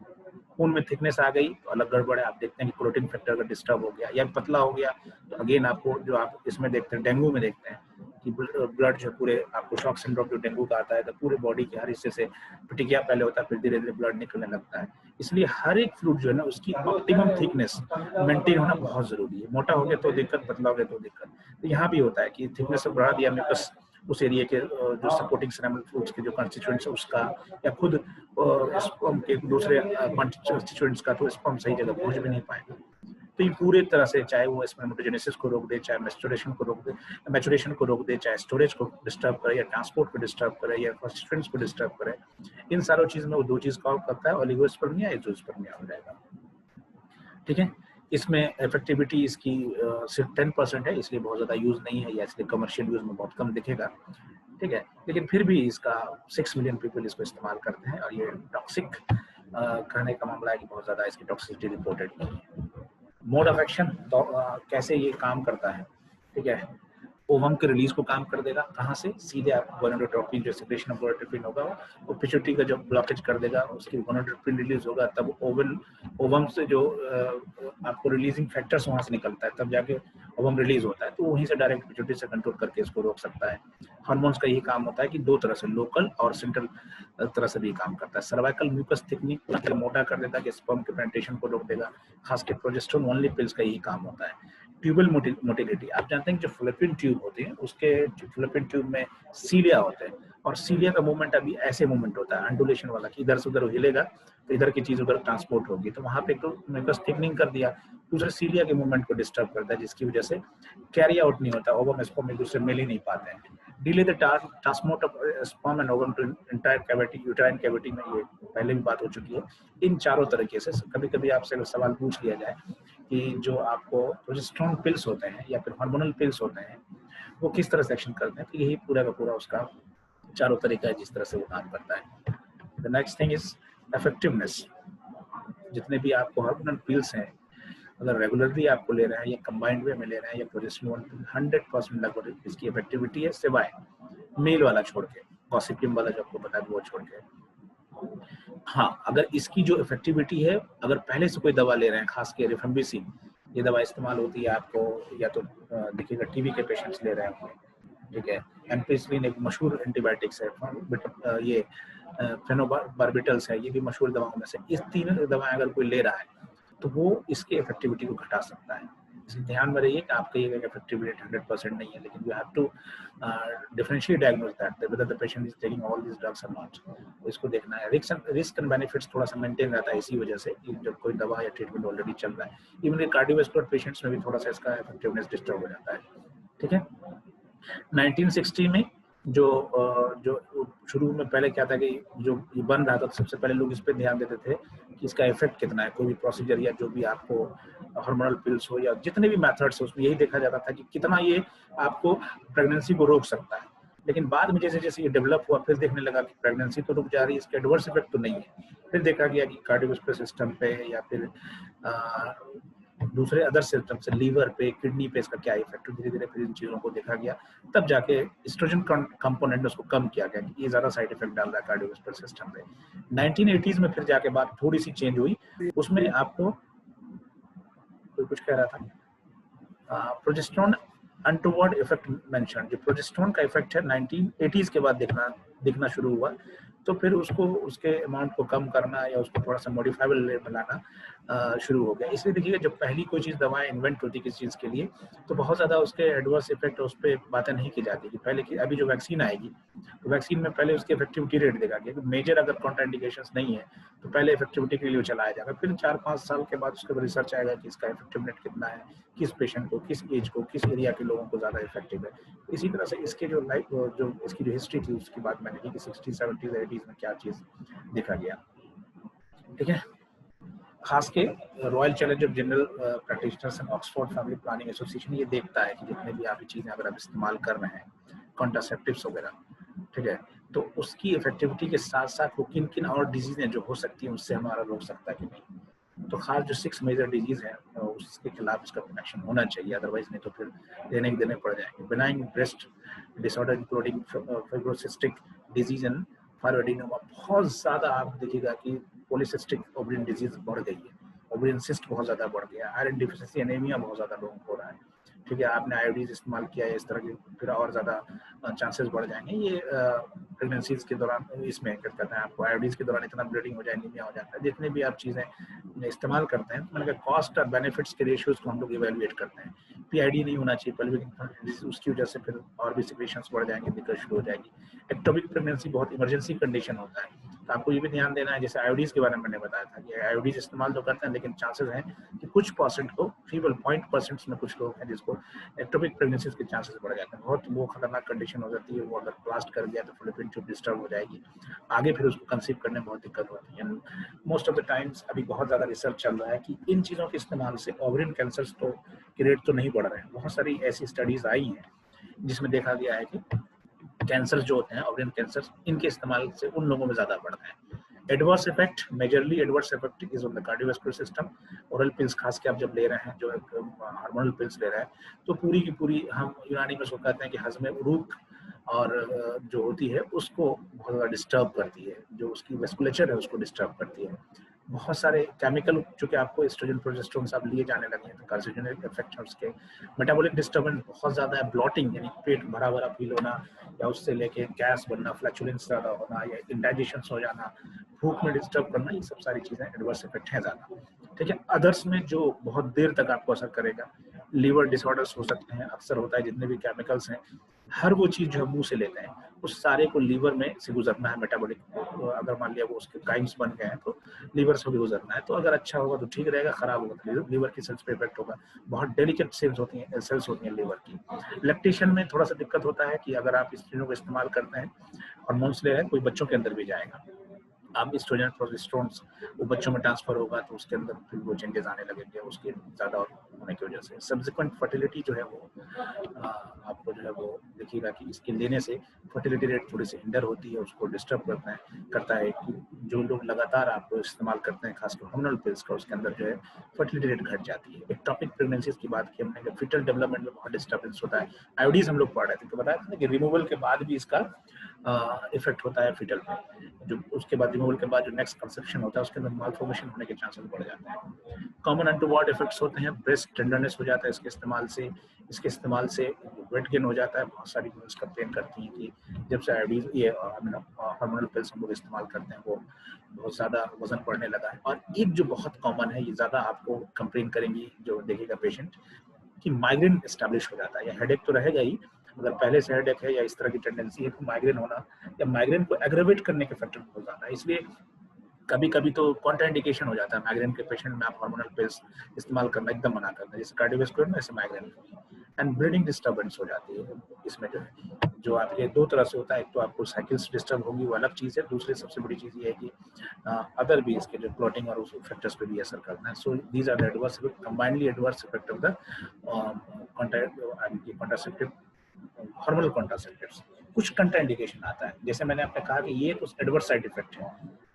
Speaker 1: खून में थिकनेस आ गई तो अलग गड़बड़ है। आप देखते हैं कि प्रोटीन फैक्टर अगर डिस्टर्ब हो गया या पतला हो गया तो अगेन आपको जो आप इसमें देखते हैं डेंगू में देखते हैं कि ब्लड जो पूरे आपको शॉक सिंड्रोम जो डेंगू का आता है तो पूरे बॉडी के हर हिस्से से पिटिकिया पहले होता है, फिर धीरे धीरे ब्लड निकलने लगता है। इसलिए हर एक फ्लूइड जो है ना उसकी ऑप्टिमम थिकनेस मेंटेन होना बहुत जरूरी है। मोटा हो गया तो दिक्कत, पतला हो गया तो दिक्कत। तो यहाँ भी होता है कि थिकनेस बढ़ा दिया म्यूकस उस एरिया के जो सपोर्टिंग सेरेब्रल फ्लूइड्स के जो कंस्टिट्यूएंट्स है उसका या खुद स्पर्म के दूसरे कंस्टिट्यूएंट्स का, तो स्पर्म सही जगह पहुंच भी नहीं पाएगा। तो ये पूरे तरह से चाहे वो स्पर्मेटोजेनेसिस को रोक दे, चाहे मैच्योरेशन को रोक दे, चाहे स्टोरेज को डिस्टर्ब करे या ट्रांसपोर्ट को डिस्टर्ब करे या कंस्टिट्यूएंट्स को डिस्टर्ब करे, इन सारों चीज में वो दो चीज का करता है, ओलिगोस्पर्मिया, एंजियोस्पर्मिया हो जाएगा। ठीक है, इसमें इफेक्टिविटी इसकी सिर्फ 10% है, इसलिए बहुत ज्यादा यूज नहीं है या इसलिए कमर्शियल यूज में बहुत कम दिखेगा। ठीक है, लेकिन फिर भी इसका 6 मिलियन पीपल इसको इस्तेमाल करते हैं और ये टॉक्सिक कहने का मामला है कि बहुत ज्यादा इसकी टॉक्सिसिटी रिपोर्टेड नहीं है। मोड ऑफ एक्शन तो कैसे ये काम करता है, ठीक है, ओवम के रिलीज को काम कर देगा। कहाँ से? सीधे आप गोनाडोट्रोपिन जो सेक्रेशन ऑफ गोनाडोट्रोपिन होगा वो पिट्यूटरी का जो ब्लॉकेज कर देगा, उसकी गोनाडोट्रोपिन रिलीज होगा, तब ओवम से जो आपको रिलीजिंग फैक्टर्स वहां से निकलता है तब जाके ओवम रिलीज होता है, तो वहीं से डायरेक्ट पिट्यूटरी से कंट्रोल करके इसको रोक सकता है। हार्मोन्स का यही काम होता है कि दो तरह से, लोकल और सेंट्रल तरह से भी काम करता है। सर्वाइकल म्यूकस थिकनिंग मोटा कर देता है कि स्पर्म के पेनिट्रेशन को रोक देगा, खासकर प्रोजेस्टेरोन ओनली पिल्स का यही काम होता है। ट्यूबल मोटिलिटी, आप जानते हैं जो फ्लोपियन ट्यूब होती है उसके फ्लोपियन ट्यूब में सीलिया होते हैं और सीलिया का मूवमेंट अभी ऐसे मूवमेंट होता है अंडुलेशन वाला कि इधर से उधर हिलेगा तो इधर की चीज उधर ट्रांसपोर्ट होगी, तो वहां पे तो म्यूकस थिकनिंग कर दिया, दूसरे सीलिया के मूवमेंट को डिस्टर्ब करता है जिसकी वजह से कैरी आउट नहीं होता, ओवम स्पर्म एक दूसरे मिल ही नहीं पाते हैं। Delay the transport of sperm and ovum to entire cavity, uterine cavity में ये पहले भी बात हो चुकी है। इन चारों तरीके से कभी कभी आपसे सवाल पूछ लिया जाए कि जो आपको प्रोजेस्टेरोन पिल्स होते हैं या फिर हार्मोनल पिल्स होते हैं वो किस तरह से एक्शन करते हैं, तो यही पूरा का पूरा उसका चारों तरीका है जिस तरह से वो काम करता है। The next thing is effectiveness. जितने भी आपको हार्मोनल पिल्स हैं अगर रेगुलरली आपको ले रहे हैं या कंबाइंड वे में ले रहे हैं या प्रोजेस्टेरोन 100% लगभग इसकी इफेक्टिविटी है, सिवाय मेल वाला छोड़ के, गॉसिपियम वाला जो आपको बता वो छोड़ के। हाँ, अगर इसकी जो इफेक्टिविटी है, अगर पहले से कोई दवा ले रहे हैं, खास के रिफेम्बिसिन, ये दवा इस्तेमाल होती है आपको या तो देखिएगा टीबी के पेशेंट्स ले रहे होंगे, ठीक है। एम्पिसिलिन एक मशहूर एंटीबायोटिक्स है, ये फेनोबार्बिटल्स है, ये भी मशहूर दवाओं में से। इस तीनों दवाएं अगर कोई ले रहा है तो वो इसके इफेक्टिविटी को घटा सकता है। इसलिए ध्यान में रहिए कि आपका ये इफेक्टिविटी 100% नहीं है, लेकिन you have to differentiate diagnose that whether the patient is taking all this drugs और नॉट, इसको देखना है। रिस्क एंड बेनिफिट्स थोड़ा सा मेंटेन रहता है इसी वजह से कि जब कोई दवा या ट्रीटमेंट ऑलरेडी चल रहा है। इवन कार्डियोवास्कुलर पेशेंट्स में भी थोड़ा सा इसका इफेक्टिवनेस डिस्टर्ब हो जाता है, ठीक है। 1960 में जो शुरू में पहले क्या था कि जो ये बन रहा था तो सबसे पहले लोग इस पे ध्यान देते थे कि इसका इफेक्ट कितना है, कोई भी प्रोसीजर या जो भी आपको हार्मोनल पिल्स हो या जितने भी मेथड्स हो उसमें यही देखा जाता था कि कितना ये आपको प्रेगनेंसी को रोक सकता है। लेकिन बाद में जैसे जैसे ये डेवलप हुआ फिर देखने लगा कि प्रेगनेंसी तो रुक जा रही है, इसके एडवर्स इफेक्ट तो नहीं है। फिर देखा गया कि कार्डियोवास्कुलर सिस्टम पे या फिर दूसरे अदर सिस्टम से, लीवर पे, किडनी पे इसका क्या इफेक्ट है। धीरे धीरे फिर इन चीजों को देखा गया, तब जाके एस्ट्रोजन कंपोनेंट उसको कम किया गया कि ये ज्यादा साइड इफेक्ट डाल रहा है कार्डियोवास्कुलर सिस्टम पे। 1980s में फिर जाके बात थोड़ी सी चेंज हुई, उसमें आपको कोई कुछ कह रहा था, प्रोजेस्टेरोन अनटुवर्ड इफेक्ट मेंशन, जो प्रोजेस्टेरोन का इफेक्ट है 1980s के बाद दिखना शुरू हुआ, तो फिर उसको उसके अमाउंट को कम करना या उसको थोड़ा सा मॉडिफाइबल बनाना शुरू हो गया। इसलिए देखिए जब पहली कोई चीज दवाएं इन्वेंट होती किसी चीज के लिए तो बहुत ज्यादा उसके एडवर्स इफेक्ट उस पर बातें नहीं की जाती कि पहले की। अभी जो वैक्सीन आएगी तो वैक्सीन में पहले उसकी इफेक्टिविटी रेट देखा गया, मेजर अगर कॉन्ट्राइंडिकेशंस नहीं है तो पहले इफेक्टिविटी के लिए चलाया जाएगा, फिर 4-5 साल के बाद उसके बाद रिसर्च आएगा कि इसका इफेक्टिवनेस कितना है, किस पेशेंट को, किस एज को, किस एरिया के लोगों को ज्यादा इफेक्टिव है। इसी तरह से इसके जो लाइफ जो इसकी जो हिस्ट्री थी उसकी बात मैंने की कि 60s 70s 80s में क्या चीज देखा गया, ठीक है। खास के royal challenge of general practitioners and Oxford family planning association ये देखता है कि जितने भी आप चीजें अगर आप इस्तेमाल कर रहे हैं, कॉन्ट्रासेप्टिव्स वगैरह, ठीक है, तो उसकी इफेक्टिविटी के साथ साथ वो किन किन और डिजीजें जो हो सकती हैं उससे हमारा रोक सकता है कि नहीं। तो खास जो 6 मेजर डिजीज है उसके खिलाफ इसका प्रोटेक्शन होना चाहिए, अदरवाइज नहीं तो फिर देने पड़ जाएंगे। Benign breast disorder including fibrocystic disease and fibroadenoma, बहुत ज्यादा आप देखिएगा कि पॉलीसिस्टिक ओवरियन डिजीज बढ़ गई है, ओवरियन सिस्ट बहुत ज़्यादा बढ़ गया, आयरन डिफिशिएंसी एनीमिया बहुत ज़्यादा लोगों को हो रहा है, ठीक है, आपने आयोडीज इस्तेमाल किया है इस तरह की, फिर और ज़्यादा चांसेस बढ़ जाएंगे। ये प्रेगनेंसीज के दौरान इसमें क्या कहते हैं, आपको आयोडीज के दौरान इतना ब्लीडिंग हो जाए, एनीमिया हो जाता है, जितने भी आप चीज़ें इस्तेमाल करते हैं, मैंने कहा कॉस्ट और बेनिफिट्स के रेशियोज को हम लोग इवेलुएट करते हैं। पीआईडी नहीं होना चाहिए पल्विक, उसकी वजह से फिर और भी सिक्रेशंस बढ़ जाएंगे, दिक्कत शुरू हो जाएगी। एक्टोपिक प्रेगनेंसी बहुत इमरजेंसी कंडीशन होता है, तो आपको ये भी ध्यान देना है, जैसे आयोडीज के बारे में मैंने बताया था कि आयोडीज इस्तेमाल तो करते हैं, लेकिन चांसेस हैं कि कुछ परसेंट को, फीबल 0.% में कुछ लोग हैं जिसको एक्टोपिक प्रेगनेंसी के चांसेस बढ़ जाते हैं, बहुत वो खतरनाक कंडीशन हो जाती है, वो अगर ब्लास्ट कर गया तो फॉलोपियन ट्यूब डिस्टर्ब हो जाएगी, आगे फिर उसको कंसीव करने में बहुत दिक्कत होती है। मोस्ट ऑफ द टाइम्स अभी बहुत ज़्यादा रिसर्च चल रहा है कि इन चीज़ों के इस्तेमाल से ओवरियन कैंसर्स तो के रेट तो नहीं बढ़ रहे हैं, बहुत सारी ऐसी स्टडीज आई हैं जिसमें देखा गया है कि कैंसर जो होते हैं, ओवरियन कैंसर, इनके इस्तेमाल से उन लोगों में ज़्यादा बढ़ते हैं। Adverse effect, majorly adverse effect is on the cardiovascular system. Oral pills खास के आप जब ले रहे हैं, जो हार्मोनल पिल्स ले रहे हैं, तो पूरी की पूरी, हम यूनानी में उसको कहते हैं कि हज़्म उरूक और जो होती है उसको बहुत ज़्यादा डिस्टर्ब करती है, जो उसकी वेस्कुलेचर है उसको डिस्टर्ब करती है। बहुत सारे केमिकल चूंकि आपको एस्ट्रोजन प्रोजेस्टेरोन सब लिए जाने लगे हैं, तो कार्सिनोजेनिक इफेक्ट है उसके। मेटाबॉलिक डिस्टर्बेंस बहुत ज़्यादा है, ब्लॉटिंग यानी पेट भरा भरा फील होना, या उससे लेके गैस बनना, फ्लैचुलेंस ज़्यादा होना, या इंडाइजेशन हो जाना, भूख में डिस्टर्ब करना, ये सब सारी चीज़ें एडवर्स इफेक्ट हैं ज़्यादा, ठीक है। अदर्स में जो बहुत देर तक आपको असर करेगा, लीवर डिसऑर्डर्स हो सकते हैं, अक्सर होता है, जितने भी केमिकल्स हैं, हर वो चीज़ जो मुंह से लेते हैं उस सारे को लीवर में से गुजरना है, मेटाबॉलिक, अगर मान लिया वो उसके काइम्स बन गए हैं तो लीवर से भी गुजरना है, तो अगर अच्छा होगा तो ठीक रहेगा, खराब होगा तो लीवर की सेल्स पे इफेक्ट होगा। बहुत डेलिकेट सेल्स होती हैं, सेल्स होती हैं लीवर की। लैक्टेशन में थोड़ा सा दिक्कत होता है कि अगर आप इस चीज़ों को इस्तेमाल करते हैं, हार्मोन्स ले रहे हैं, कोई बच्चों के अंदर भी जाएगा, आप एस्ट्रोजन प्रोजेस्टेरोन्स वो बच्चों में ट्रांसफर होगा, तो उसके अंदर फिर वो चेंजेस आने लगेंगे, उसके ज़्यादा होने की वजह से सब्सिक्वेंट फर्टिलिटी जो है वो आपको जो है वो देखिएगा कि इसके लेने से फर्टिलिटी रेट थोड़ी सी हिंडर होती है, उसको डिस्टर्ब करता है कि जो लोग लगातार आप इस्तेमाल करते हैं खासकर हार्मोनल पिल्स का, उसके अंदर जो है फर्टिलिटी रेट घट जाती है। एक्टोपिक प्रेगनेंसीज की बात की हमने, फिटल डेवलपमेंट में बहुत डिस्टर्बेंस होता है। आयोडीज हम लोग पढ़ रहे थे तो बताया था कि रिमूवल के बाद भी इसका इफेक्ट होता है फिटल में, जो उसके बाद रिमूवल के बाद जो नेक्स्ट कंसेप्शन होता है उसके अंदर मालफॉर्मेशन होने के चांसेस बढ़ जाते हैं। कॉमन अनटूवर्ड इफेक्ट्स होते हैं, ब्रेस्ट टेंडरनेस हो जाता है इसके इस्तेमाल से वेट गेन हो जाता है। बहुत सारी वुमेन्स कंप्लेन करती हैं कि जब से आयोडीज ये हार्मोनल पिल्स हम लोग इस्तेमाल करते हैं, वो बहुत ज़्यादा वजन बढ़ने लगा है। और एक जो बहुत कॉमन है, ये ज़्यादा आपको कंप्लेन करेंगी जो देखेगा पेशेंट, कि माइग्रेन एस्टैब्लिश हो जाता है, या हेडेक तो रहेगा ही, अगर पहले से हेडेक है या इस तरह की टेंडेंसी है तो माइग्रेन होना या माइग्रेन को एग्रेवेट करने के फैक्टर बहुत ज़्यादा है। इसलिए कभी कभी तो कॉन्ट्राइंडिकेशन हो जाता है माइग्रेन के पेशेंट में, आप हार्मोनल पिल्स इस्तेमाल करना एकदम मना करना, जैसे कार्डियोवास्कुलर में, ऐसे माइग्रेन एंड ब्रीदिंग डिस्टर्बेंस हो जाती है। इसमें जो आपके दो तरह से होता है, एक तो आपको साइकिल्स डिस्टर्ब होगी, वो अलग चीज़ है, दूसरी सबसे बड़ी चीज़ ये है कि अदर भी इसके जो क्लॉटिंग और उस फैक्टर्स पे भी असर करना है। So these are the adverse effect, combinely adverse effect of the contraceptive, hormonal contraceptives. कुछ कंट्राइंडिकेशन आता है, जैसे मैंने आपने कहा कि ये तो एडवर्स साइड इफेक्ट है,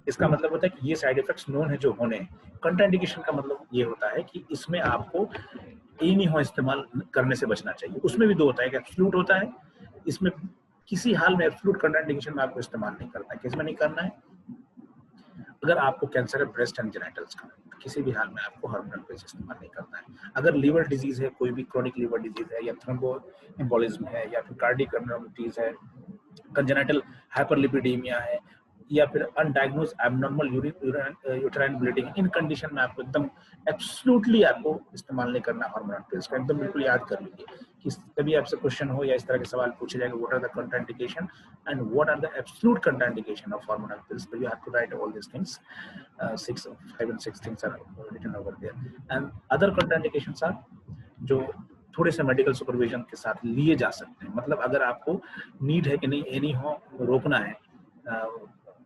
Speaker 1: इसका मतलब होता है कि ये साइड इफेक्ट्स नोन है जो होने हैं। कंट्राइंडिकेशन का मतलब ये होता है कि इसमें आपको नहीं हो इस्तेमाल करने से बचना चाहिए। उसमें भी दो होता है, एक एब्सोल्यूट होता है, इसमें किसी हाल में एब्सोल्यूट कंट्राइंडिकेशन में आपको इस्तेमाल नहीं करना है। किसमें नहीं करना है? अगर आपको कैंसर है ब्रेस्ट एंड जेनिटल्स का, तो किसी भी हाल में आपको हार्मोनल पिल्स इस्तेमाल नहीं करना है। अगर लीवर डिजीज है, कोई भी क्रोनिक लीवर डिजीज है, या थ्रोम्बो एम्बोलिज्म है, या फिर कार्डियक अब्नॉर्मलिटीज है, कंजेनिटल हाइपरलिपिडीमिया है, या फिर अनडायग्नोज एबनॉर्मल यूटेराइन ब्लीडिंग, इन कंडीशन में आपको एकदम एब्सोल्युटली आपको इस्तेमाल नहीं करना हार्मोनल पिल्स का। एकदम बिल्कुल याद कर लीजिए कि कभी आपसे क्वेश्चन हो या इस तरह के सवाल पूछे जाएंगे, what are the contraindication and what are the absolute contraindication of hormonal pills, you have to write all this things, 5 and 6 things are written over there, and other contraindications are जो थोड़े से मेडिकल सुपरविजन के साथ लिए जा सकते हैं। मतलब अगर आपको नीड है कि नहीं एनी हो रोकना है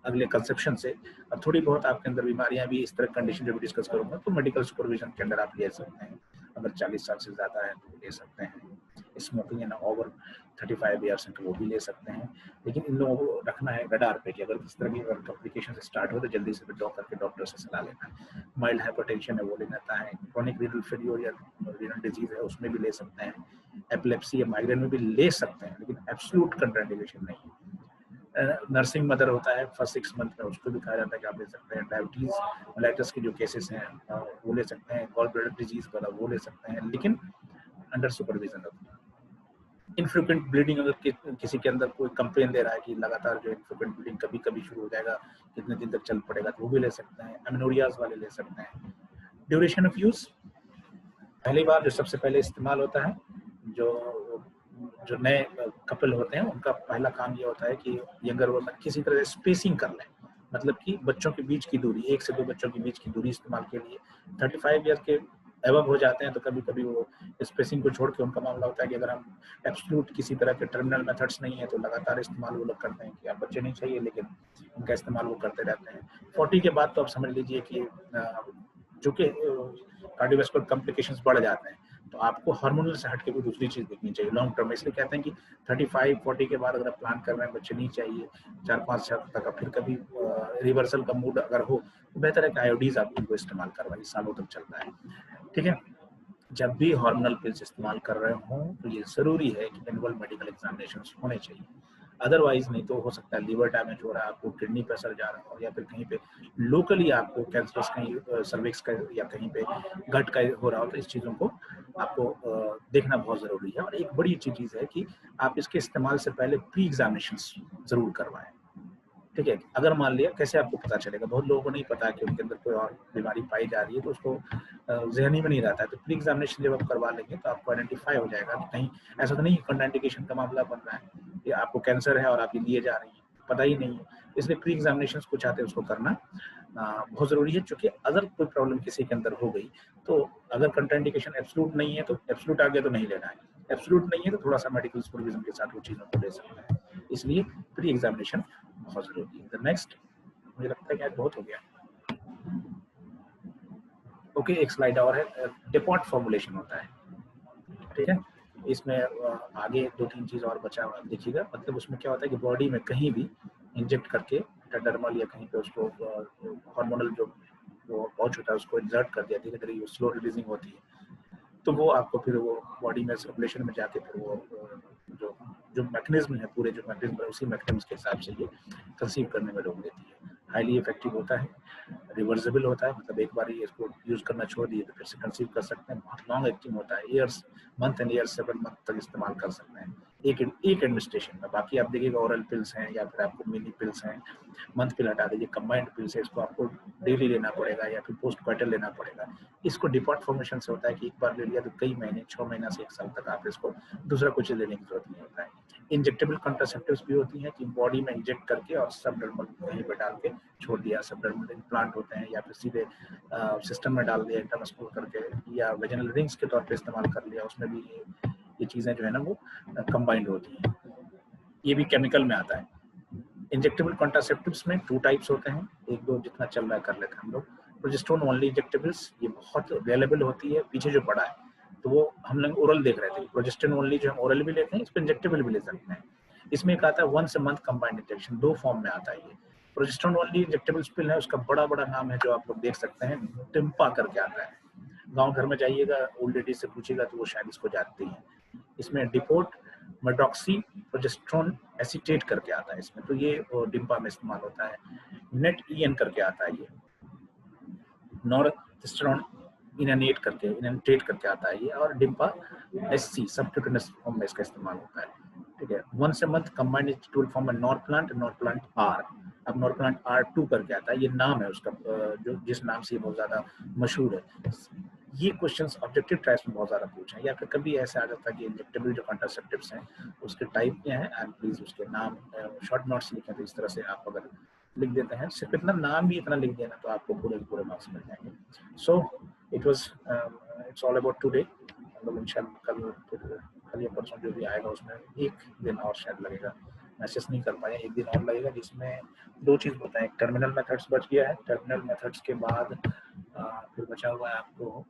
Speaker 1: अगले कंसेप्शन से, और थोड़ी बहुत आपके अंदर बीमारियां भी, इस तरह कंडीशन जो भी डिस्कस करूंगा, तो मेडिकल सुपरविजन के अंदर आप ले सकते हैं। अगर 40 साल से ज़्यादा है तो ले सकते हैं। स्मोकिंग है ना ओवर 35 ईयर्स है तो वो भी ले सकते हैं। लेकिन इन लोगों को रखना है रडार पे कि अगर इस तरह की कॉम्प्लिकेशन स्टार्ट हो तो जल्दी से डॉक्टर से सलाह लेना है। माइल्ड हाइपरटेंशन है वो ले लेता है। क्रोनिक रीनल फेल्योर या रीनल डिजीज है उसमें भी ले सकते हैं। एपिलेप्सी या माइग्रेन में भी ले सकते हैं, लेकिन एब्सोल्यूट कंट्राइंडिकेशन नहीं है। नर्सिंग मदर होता है फर्स्ट 6 मंथ में, उसको भी कहा जाता है कि आप ले सकते हैं। डायबिटीज मेलाइटस के जो केसेस हैं वो ले सकते हैं। गॉल ब्लैडर डिजीज वाला वो ले सकते हैं, लेकिन अंडर सुपरविजन होता है। इनफ्रीक्वेंट ब्लीडिंग अगर किसी के अंदर कोई कंप्लेन दे रहा है कि लगातार जो इनफ्रीक्वेंट ब्लीडिंग कभी कभी शुरू हो जाएगा, कितने दिन तक चल पड़ेगा, तो वो भी ले सकते हैं। एमेनोरियाज वाले ले सकते हैं। ड्यूरेशन ऑफ यूज, पहली बार जो सबसे पहले इस्तेमाल होता है, जो नए कपल होते हैं उनका पहला काम ये होता है कि यंगर वुमन किसी तरह से स्पेसिंग कर लें, मतलब कि बच्चों के बीच की दूरी, 1 से 2 बच्चों के बीच की दूरी इस्तेमाल के लिए। 35 ईयर के एबव हो जाते हैं तो कभी कभी वो स्पेसिंग को छोड़ के उनका मामला होता है कि अगर हम एब्सोल्यूट किसी तरह के टर्मिनल मेथड्स नहीं है तो लगातार इस्तेमाल वो लोग करते हैं कि आप बच्चे नहीं चाहिए, लेकिन उनका इस्तेमाल वो करते रहते हैं। 40 के बाद तो आप समझ लीजिए कि जो कि कार्डियोवास्कुलर कॉम्प्लिकेशंस बढ़ जाते हैं, तो आपको हार्मोनल से हट के कोई दूसरी चीज देखनी चाहिए लॉन्ग टर्म में। इसलिए कहते हैं कि 35-40 के बाद अगर आप प्लान कर रहे हैं बच्चे नहीं चाहिए 4-5 साल तक, फिर कभी रिवर्सल का मूड अगर हो तो बेहतर है कि आयोडीज आप इनको इस्तेमाल करवाइए, सालों तक चलता है। ठीक है, जब भी हार्मोनल पिल्स इस्तेमाल कर रहे हों तो ये जरूरी है कि एनुअल मेडिकल एग्जामिनेशंस होने चाहिए। अदरवाइज नहीं तो हो सकता है लिवर डैमेज हो रहा है, आपको किडनी पे असर जा रहा हो, या फिर कहीं पे लोकली आपको कैंसरस कहीं सर्विक्स का या कहीं पे गट का हो रहा हो, तो इस चीज़ों को आपको देखना बहुत ज़रूरी है। और एक बड़ी अच्छी चीज़ है कि आप इसके इस्तेमाल से पहले प्री एग्जामिनेशंस ज़रूर करवाएं। ठीक है, अगर मान लिया, कैसे आपको पता चलेगा, बहुत लोगों को नहीं पता कि उनके अंदर कोई और बीमारी पाई जा रही है, तो उसको ज़हनी में नहीं रहता है। तो प्री एग्जामिनेशन जब आप करवा लेंगे तो आपको आइडेंटिफाई हो जाएगा कि कहीं ऐसा तो नहीं कंट्राइंडिकेशन का मामला बन रहा है कि आपको कैंसर है और आप ये लिए जा रही हैं, पता ही नहीं है। इसलिए प्री एग्जामिनेशन कुछ आते हैं उसको करना बहुत ज़रूरी है, क्योंकि अगर कोई प्रॉब्लम किसी के अंदर हो गई तो अगर कंट्राइंडिकेशन एब्सोल्यूट नहीं है तो एब्सोल्यूट आगे तो नहीं लेना है, एब्सोल्यूट नहीं है तो थोड़ा सा मेडिकल सुपरविजन के साथ वो चीज़ों को ले सकते हैं। इसलिए प्री एग्जामिनेशन बहुत जरूरी है। नेक्स्ट, मुझे लगता है कि आज बहुत हो गया। ओके, एक स्लाइड और है, डिपॉट फॉर्मुलेशन होता है। ठीक है, इसमें आगे 2-3 चीज और बचा हुआ देखिएगा। मतलब उसमें क्या होता है कि बॉडी में कहीं भी इंजेक्ट करके एपिडर्मल या कहीं पे उसको हार्मोनल जो पाउच होता है उसको इंसर्ट कर दिया, धीरे धीरे स्लो रिलीजिंग होती है, तो वो आपको फिर वो बॉडी में सर्कुलेशन में जाके फिर वो जो जो मैकेनिज्म है, पूरे जो मैकेनिज्म है उसी मैकेनिज्म के हिसाब से ये कंसीव करने में रोक देती है। हाईली इफेक्टिव होता है, रिवर्सिबल होता है, मतलब एक बार ये इसको यूज करना छोड़ दिए तो फिर से कंसीव कर सकते हैं। बहुत लॉन्ग एक्टिंग होता है, years, month and years, 7 month तक इस्तेमाल कर सकते हैं एक एडमिनिस्ट्रेशन में। बाकी आप देखिएगा ओरल पिल्स हैं या फिर आपको मिनी पिल्स हैं, मंथ पिल हटा दीजिए, कंबाइंड पिल्स है, इसको आपको डेली लेना पड़ेगा या फिर पोस्ट क्वार्टर लेना पड़ेगा। इसको डिपॉट फॉर्मेशन से होता है कि एक बार ले लिया तो कई महीने, 6 महीना से 1 साल तक आप इसको दूसरा कुछ लेने की जरूरत नहीं होता है। इंजेक्टेबल कॉन्ट्रासेप्टिव्स भी होती हैं कि बॉडी में इंजेक्ट करके और सबडर्मल कहीं पर डाल के छोड़ दिया, सबडर्मल इम्प्लांट होते हैं, या फिर सीधे सिस्टम में डाल दिया इंट्रामस्कुलर करके, या वेजिनल रिंग्स के तौर पे इस्तेमाल कर लिया, उसमें भी ये चीज़ें जो है ना वो कंबाइंड होती हैं। ये भी केमिकल में आता है। इंजेक्टेबल कॉन्ट्रासेप्टिव्स में 2 टाइप्स होते हैं, एक दो जितना चल रहा है कर लेते हैं हम लोग। प्रोजेस्टेरोन ओनली इंजेक्टेबल्स, ये बहुत अवेलेबल होती है, पीछे जो पड़ा है तो वो हम लोग ओरल देख रहे थे। प्रोजेस्टेरोन ओनली जो हम ओरल भी लेते हैं, इसको इंजेक्टेबल भी ले सकते हैं। इसमें एक आता है once a month combined injection, 2 form में आता है ये। प्रोजेस्टेरोन ओनली इंजेक्टेबल पिल है, उसका बड़ा बड़ा नाम है जो आप लोग देख सकते हैं, टिम्पा करके आता है। गांव घर में जाइएगा, ओल्ड लेडीज से पूछिएगा तो वो शायद इसको जानती हैं। इसमें डिपोट मेड्रॉक्सी प्रोजेस्टेरोन एसीटेट करके आता है इसमें, तो ये डिम्पा में इस्तेमाल होता है। नेट ईएन करके आता है, ये नॉर्थेस्टेरोन इनएनेट करके आता है ये, और डिम्पा एससी सबक्यूटेनियस फॉर्म में इसका इस्तेमाल होता है। ठीक है, once a month combined injectable form में नॉरप्लांट आर, अब नॉरप्लांट R2 करके आता है, ये नाम है उसका, जो जिस नाम से ये बहुत ज्यादा मशहूर है। ये क्वेश्चंस ऑब्जेक्टिव टाइप्स में बहुत ज्यादा पूछे, या फिर कभी ऐसा आ जाता है कि इंजेक्टेबल जो कॉन्ट्रासेप्टिव्स हैं उसके टाइप क्या है, एंड प्लीज उसके नाम शॉर्ट नोट्स लिखें। तो इस तरह से आप अगर लिख देते हैं, सिर्फ इतना नाम भी इतना लिख देना तो आपको पूरे मार्क्स मिल जाएंगे। So it was it's all about today. मतलब इंशाल्लाह कल या परसों जो भी आएगा उसमें एक दिन और शायद लगेगा, मैसेज नहीं कर पाए, एक दिन और लगेगा, जिसमें 2 चीज़ बताएं। टर्मिनल मेथड्स बच गया है, टर्मिनल मेथड्स के बाद फिर बचा हुआ है आपको